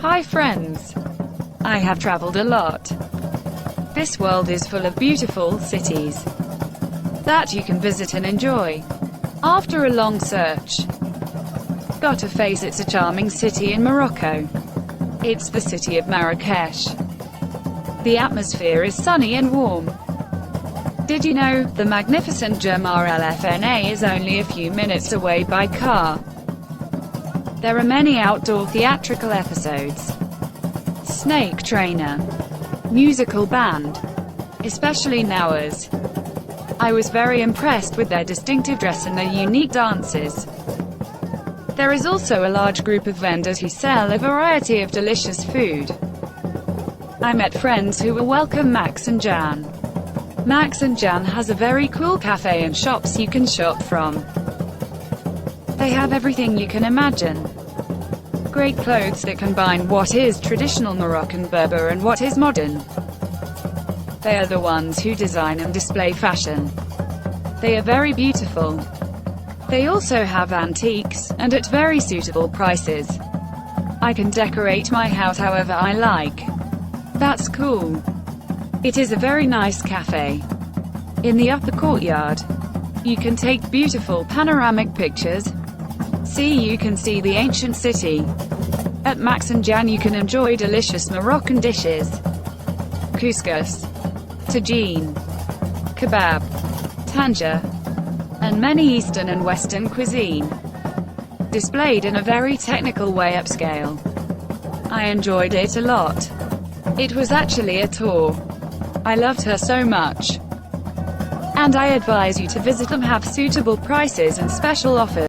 Hi friends! I have traveled a lot. This world is full of beautiful cities that you can visit and enjoy. After a long search, gotta face it's a charming city in Morocco. It's the city of Marrakech. The atmosphere is sunny and warm. Did you know, the magnificent Glamour LFNA is only a few minutes away by car? There are many outdoor theatrical episodes, snake trainer, musical band, especially Nowers. I was very impressed with their distinctive dress and their unique dances. There is also a large group of vendors who sell a variety of delicious food. I met friends who will welcome Max and Jan. Max and Jan has a very cool cafe and shops you can shop from. They have everything you can imagine. Great clothes that combine what is traditional Moroccan Berber and what is modern. They are the ones who design and display fashion. They are very beautiful. They also have antiques, and at very suitable prices. I can decorate my house however I like. That's cool. It is a very nice cafe. In the upper courtyard, you can take beautiful panoramic pictures. You can see the ancient city. At Max and Jan you can enjoy delicious Moroccan dishes. Couscous, tagine, kebab, tanja, and many Eastern and Western cuisine, displayed in a very technical way upscale. I enjoyed it a lot. It was actually a tour. I loved her so much. And I advise you to visit them, have suitable prices and special offers.